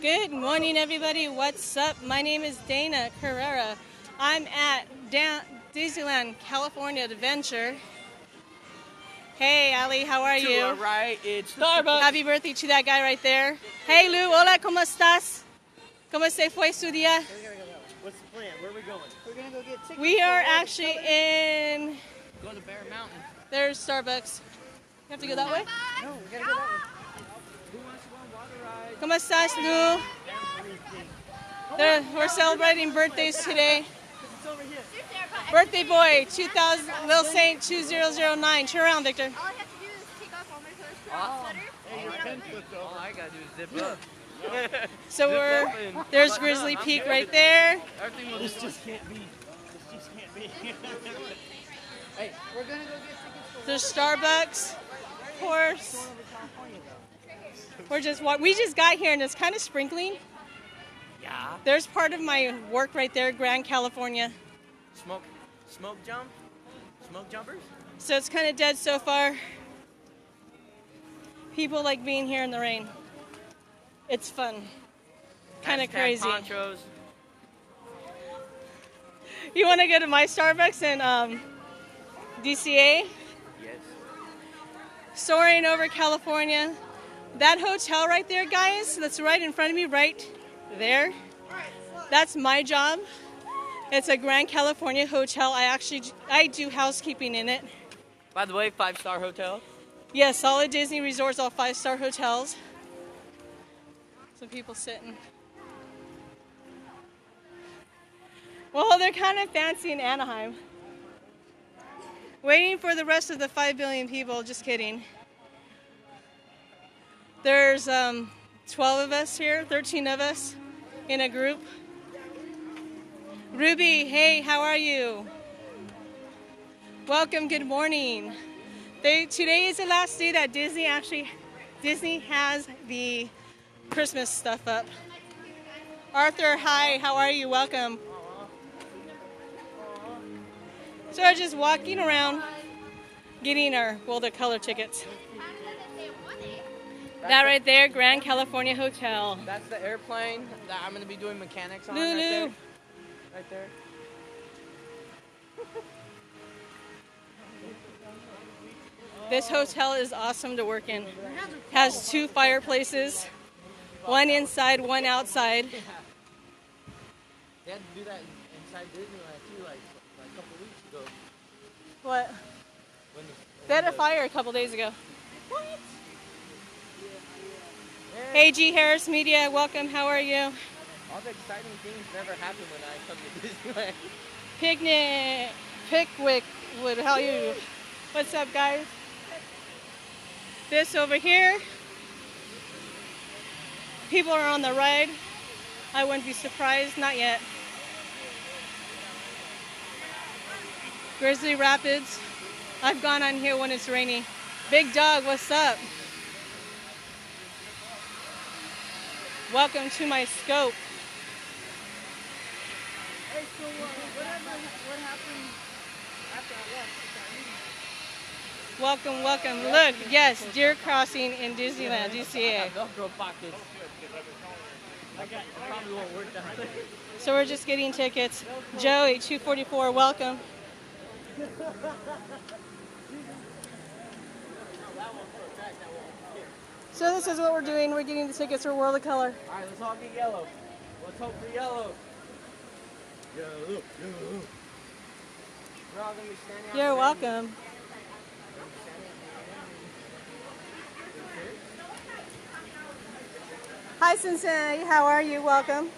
Good morning, everybody. What's up? My name is DAYNACARRERA. I'm at Disneyland, California Adventure. Hey, Ali, how are you? To our right, it's Starbucks. Happy birthday to that guy right there. Hey, Lou. Hola, ¿cómo estás? ¿Cómo se fue su día? What's the plan? Where are we going? We're going to go get tickets. We are actually in... Go to Bear Mountain. There's Starbucks. You have to go that way? No, we got to go that way. Who wants to go on water ride? ¿Cómo estás, Lou? We're celebrating birthdays today. It's over here. Birthday boy, 2000, Lil Saint 2009. Turn around, Victor. All I have to do is take off all my clothes, put on a sweater, and then All I got to do is zip up. So there's Grizzly Peak right there. This just can't be. Hey, we're going to go get tickets for There's Starbucks, of course. We just got here and it's kind of sprinkling. Yeah. There's part of my work right there, Grand California. Smoke jumpers? So it's kind of dead so far. People like being here in the rain. It's fun. Kind of crazy. Ponchos. You want to go to my Starbucks in DCA? Yes. Soaring over California. That hotel right there, guys, that's right in front of me, right there. That's my job. It's a Grand California hotel. I do housekeeping in it. By the way, 5-star hotel. Yes, all the Disney resorts, all 5-star hotels. Some people sitting. Well, they're kind of fancy in Anaheim. Waiting for the rest of the 5 billion people. Just kidding. There's 12 of us here, 13 of us in a group. Ruby, hey, how are you? Welcome, good morning. Today is the last day that Disney has the Christmas stuff up. Arthur, hi, how are you? Welcome. So we're just walking around getting the color tickets. That right there, Grand California Hotel. That's the airplane that I'm going to be doing mechanics on. Lulu. Right there. This hotel is awesome to work in. Has 2 fireplaces, one inside, one outside. They had to do that inside Disneyland too, like a couple weeks ago. What? They had a fire a couple days ago. What? Hey, G Harris Media, welcome. How are you? All the exciting things never happen when I come to Disneyland. Pickwick, how you? What's up, guys? This over here. People are on the ride. I wouldn't be surprised, not yet. Grizzly Rapids. I've gone on here when it's rainy. Big Dog, what's up? Welcome to my scope. Hey, so what happened after I left? Welcome. Look, yes, deer crossing in Disneyland, DCA. Velcro pockets. Probably won't work down there. So we're just getting tickets. Joey, 244, welcome. So this is what we're doing. We're getting the tickets for World of Color. All right, let's all get yellow. Let's hope for yellow. Yellow. We're all going to be standing out. You're welcome. Hi, Cincinnati. How are you? Welcome.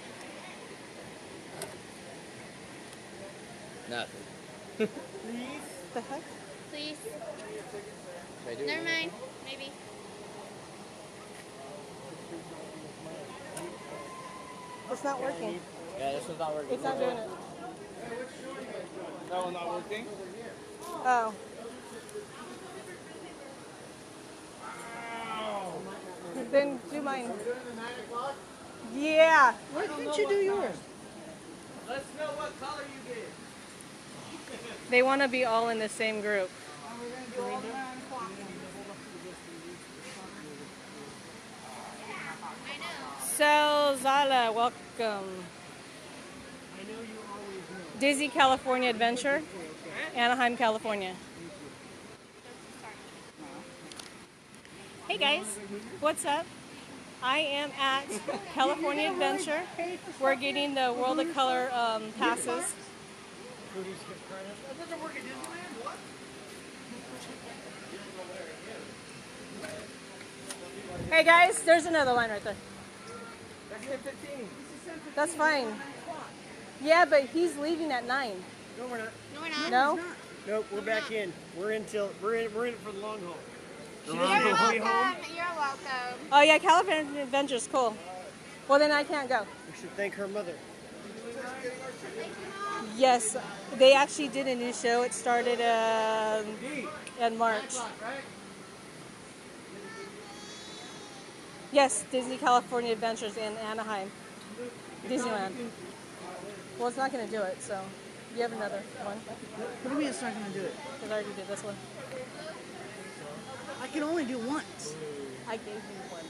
Nothing. Please? The heck? please. Never mind. Maybe. It's not working. Yeah, this one's not working. It's not doing it. That one's not working? Oh. Then do mine. Yeah. Why couldn't you do yours? Let's know what color you get. They want to be all in the same group. So Michael Zala, welcome. Disney California Adventure, Anaheim, California. Hey guys, what's up? I am at California Adventure. We're getting the World of Color passes. Hey guys, there's another line right there. That's fine. Yeah, but he's leaving at 9. No, we're not. No, we're not. No? Nope, we're back in. We're in for the long haul. You're welcome. You're welcome. Oh yeah, California Adventure's cool. Well then I can't go. We should thank her mother. Yes, they actually did a new show. It started in March. Yes, Disney California Adventures in Anaheim, Disneyland. Well, it's not going to do it, so you have another one. What do you mean it's not going to do it? Because I already did this one. I can only do once. I gave you one.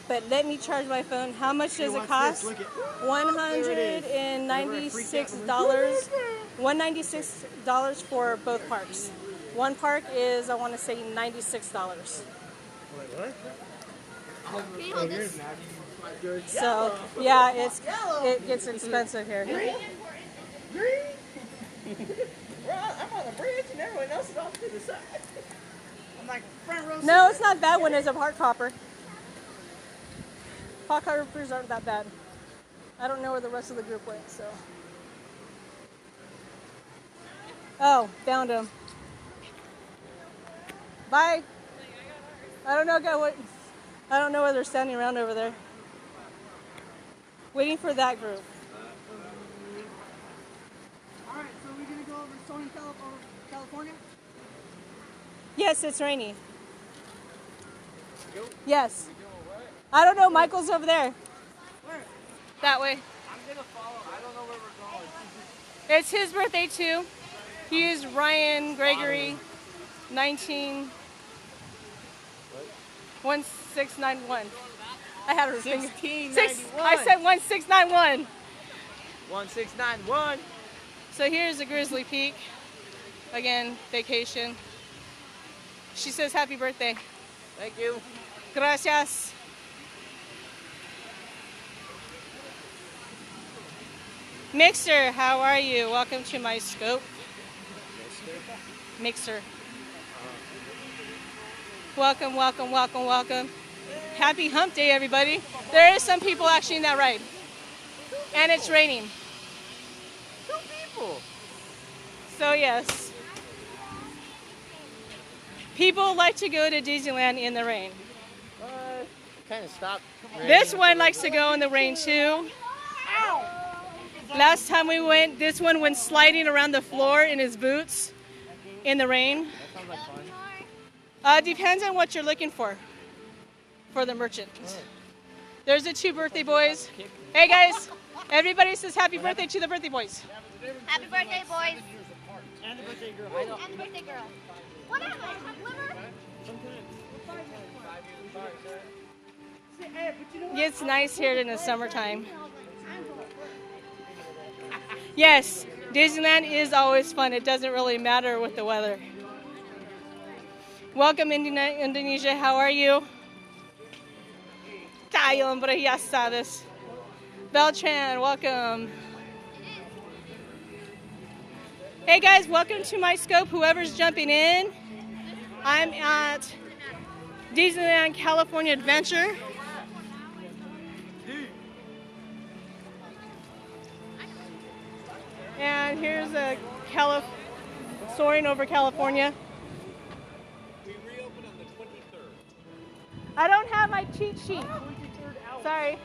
But let me charge my phone. How much does it cost? $196. $196 for both parks. One park is, I want to say, $96. Wait, what? Can you hold this? So yeah, it gets expensive here. I'm on the bridge and everyone else is off to the side. I'm like front row. No, it's not bad when it's a park hopper. Park hoppers aren't that bad. I don't know where the rest of the group went, so. Oh, found him. Bye. I don't know, I don't know where they're standing around over there. Waiting for that group. All right, so we're gonna go over Southern California. Yes, it's rainy. Yes. I don't know. Michael's over there. Where? That way. I'm gonna follow. I don't know where we're going. It's his birthday too. He is Ryan Gregory, 1691. I had her finger. 1691. I said 1691. 1691. So here's the Grizzly Peak. Again, vacation. She says happy birthday. Thank you. Gracias. Mixer, how are you? Welcome to my scope. Mixer. Welcome, welcome, welcome, welcome. Happy hump day, everybody. There is some people actually in that ride. And it's raining. 2 people. So yes. People like to go to Disneyland in the rain. Kind of stopped. This one likes to go in the rain too. Last time we went, this one went sliding around the floor in his boots in the rain. That sounds like fun. Depends on what you're looking for the merchant. There's the 2 birthday boys. Hey guys, everybody says happy birthday to the birthday boys. Happy birthday, boys. And the birthday girl. And the birthday girl. What am I? Have liver? It's nice here in the summertime. Yes, Disneyland is always fun. It doesn't really matter with the weather. Welcome, Indonesia. How are you? Tayo, hombre, ya sabes. Beltran, welcome. Hey guys, welcome to my scope. Whoever's jumping in, I'm at Disneyland California Adventure. And here's a soaring over California. We reopen on the 23rd. I don't have my cheat sheet. Sorry.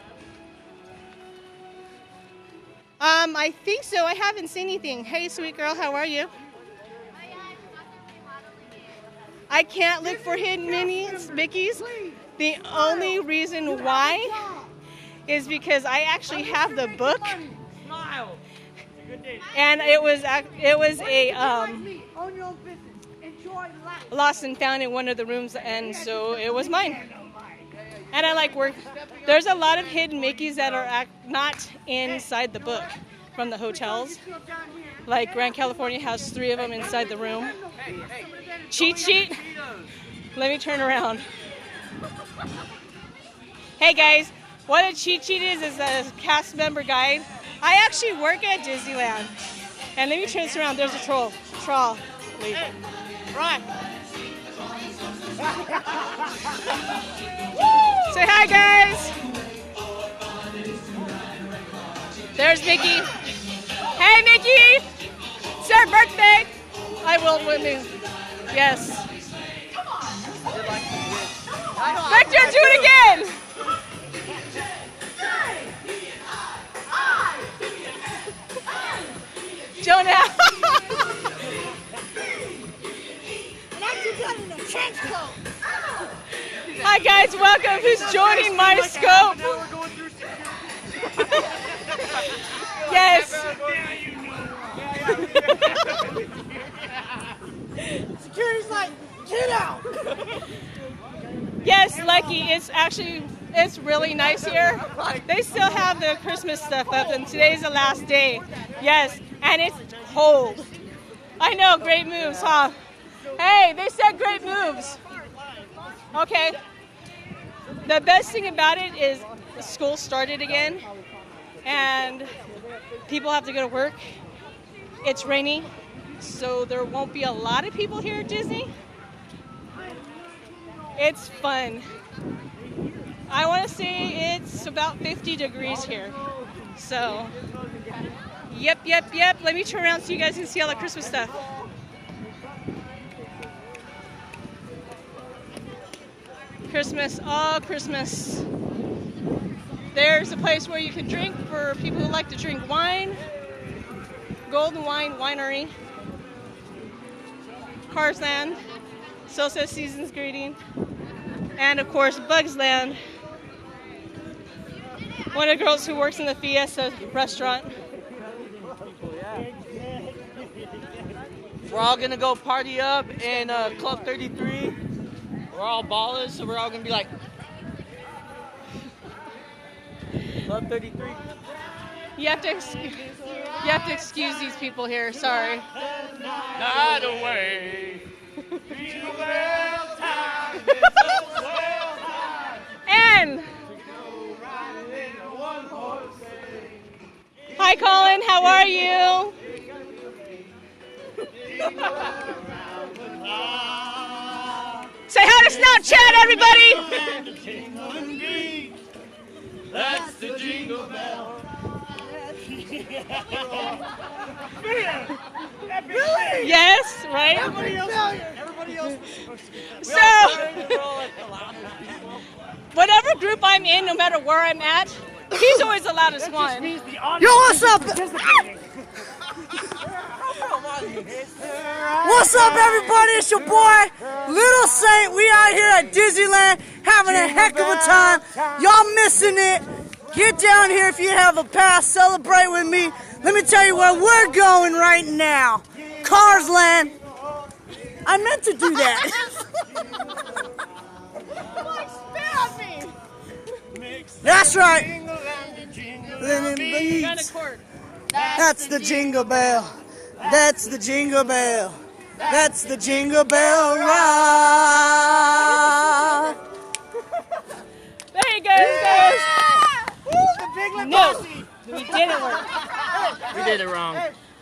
I think so. I haven't seen anything. Hey, sweet girl, how are you? I can't look for hidden minis, Mickeys. The only reason why is because I actually have the book, Smile. and it was a Own your own business. Enjoy life. lost and found in one of the rooms, and so it was mine. And I like work. There's a lot of hidden Mickeys that are not inside the book from the hotels. Like Grand California has 3 of them inside the room. Cheat sheet. Let me turn around. Hey guys, what a cheat sheet is a cast member guide. I actually work at Disneyland. And let me turn this around. There's a troll. Wait. Right. Say hi, guys. There's Mickey. Hey, Mickey. It's our birthday. I will win this. Yes. Victor, do it again. Jonah. Hi guys, welcome. Who's joining my scope? Yes. Security's like, get out! Yes, Lucky. It's really nice here. They still have the Christmas stuff up, and today's the last day. Yes, and it's cold. I know, great moves, huh? Hey, they said great moves. Okay. The best thing about it is school started again, and people have to go to work. It's rainy, so there won't be a lot of people here at Disney. It's fun. I want to say it's about 50 degrees here. So, yep. Let me turn around so you guys can see all the Christmas stuff. Christmas, all Christmas. There's a place where you can drink for people who like to drink wine. Golden Wine Winery. Cars Land. So says Season's Greeting. And of course, Bugs Land. One of the girls who works in the Fiesta restaurant. We're all gonna go party up in Club 33. We're all ballers, so we're all gonna be like Club 33. You have to excuse these people here. Sorry. Night away. And hi, Colin. How are you? Say hi to Snapchat, everybody. That's the jingle bell. Yes, right? Everybody else. So, whatever group I'm in, no matter where I'm at, he's always the loudest one. Yo, what's up? What's up, everybody? It's your boy, Little Saint. We out here at Disneyland having a heck of a time. Y'all missing it. Get down here if you have a pass. Celebrate with me. Let me tell you where we're going right now. Cars Land. I meant to do that. That's right. That's the jingle bell. That's the jingle bell. That's the jingle bell ride. There you go, guys. No, we didn't work. We did it wrong.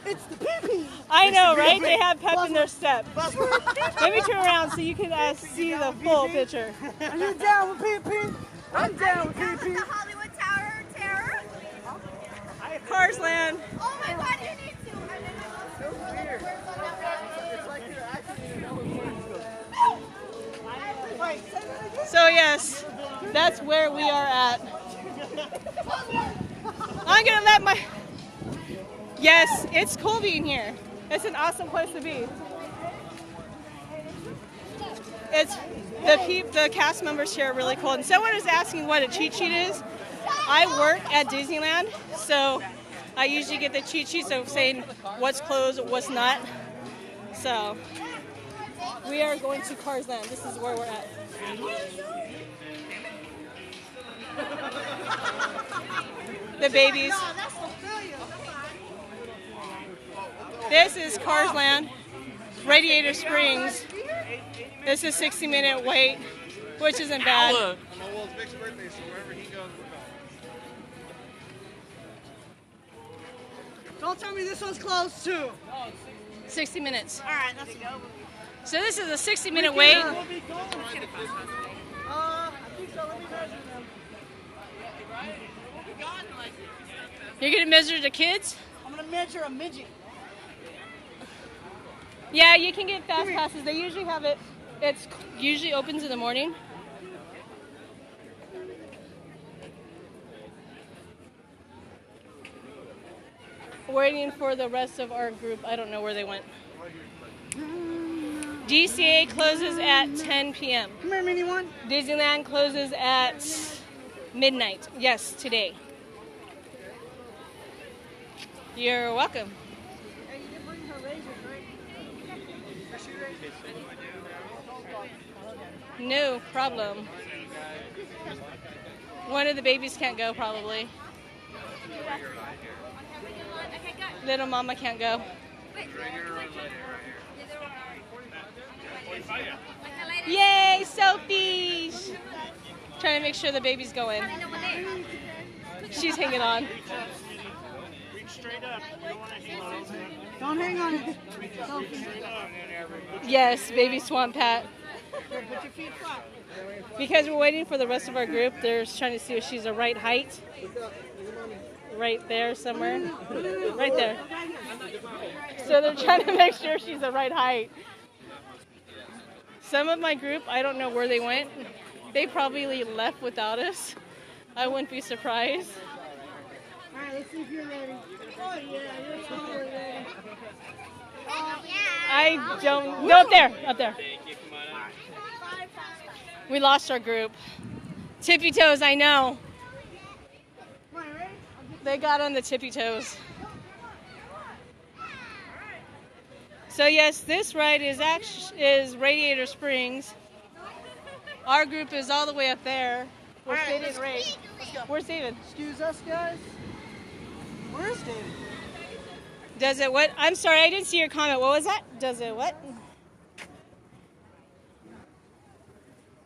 It's the pee-pee. I know, right? They have pep in their step. Let me turn around so you can see the full picture. Are you down with pee-pee? I'm down with pee-pee. The Hollywood Tower of Terror. Cars Land. Oh my God, you need to. So yes, that's where we are at. I'm gonna let my... Yes, it's cool being here. It's an awesome place to be. It's the cast members here are really cool. And someone is asking what a cheat sheet is. I work at Disneyland, so I usually get the cheat sheets of saying what's closed, what's not. So We are going to Cars Land. This is where we're at. The babies. This is Cars Land, Radiator Springs. This is 60-minute wait, which isn't bad. Well, it's Vic's birthday, so wherever he goes, we're going. Don't tell me this one's closed too. 60 minutes. All right, let's go. So this is a 60-minute wait. I think so. Let me measure them. You're gonna measure the kids? I'm gonna measure a midget. Yeah, you can get fast passes. They usually have it. It's usually opens in the morning. Waiting for the rest of our group. I don't know where they went. DCA closes at 10 p.m. Come here, mini one. Disneyland closes at midnight. Yes, today. You're welcome. Hey, you did bring her razors, right? No problem. One of the babies can't go, probably. Little mama can't go. Yay, Sophie! Trying to make sure the baby's going. She's hanging on. Reach straight up. You don't want to hang on. Don't hang on it. Sophie. Yes, baby Swamp Pat. Here, put your feet flat. Because we're waiting for the rest of our group, they're trying to see if she's the right height. Right there somewhere. Right there. So they're trying to make sure she's the right height. Some of my group, I don't know where they went. They probably left without us. I wouldn't be surprised. All right, let's see if you're ready. Oh, yeah, you're totally ready. I don't. No, up there. Up there. We lost our group. Tippy toes, I know. Come on, ready? They got on the tippy toes. So yes, this ride is Radiator Springs. Our group is all the way up there. We're David Ray. Where's David? Excuse us, guys. Where's David? Does it what? I'm sorry, I didn't see your comment. What was that? Does it what?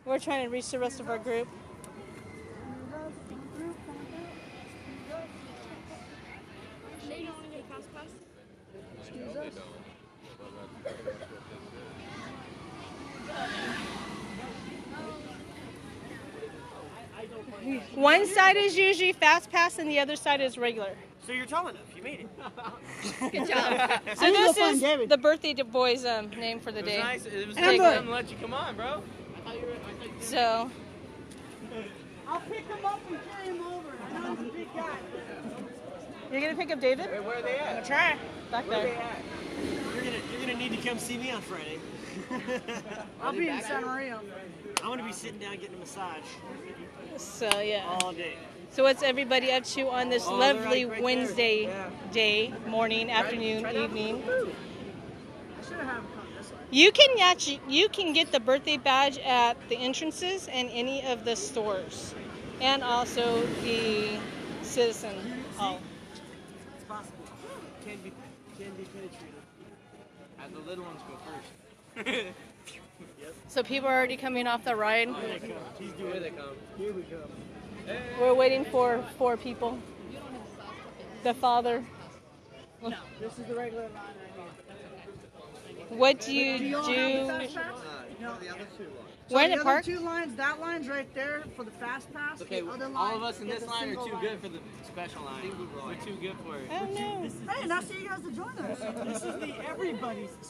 We're trying to reach the rest of our group. Excuse us. One side is usually fast pass and the other side is regular. So you're tall enough. You made it. Good job. So I need to this find is David. the birthday boy's name for the day. Nice. It was Amber. nice to let you come on, bro. So I'll pick him up and carry him over. I know he's a big guy. you're gonna pick up David? Wait, where are they at? Try. Back there. You're gonna need to come see me on Friday. I'll be in Santa Maria. I'm gonna be sitting down getting a massage So yeah. all day. So what's everybody up to on this Oh, lovely they're right Wednesday there. day, morning, afternoon, evening? I should have had him come this way. You can get the birthday badge at the entrances and any of the stores, and also the Citizen Hall. It's possible. Can be penetrated. The little ones go first. So people are already coming off the ride. He's doing it. Here we go. We're waiting for 4 people. The father. This is the regular line right here. What do you Do you all have the do? fast pass? No. We're in the the other park. 2 lines, that line's right there for the fast pass. Okay, The other all line of us in is this a line are single too good for the special line. We're too good for it. I don't know. Hey, nice to see you guys to join us. This is the everybody's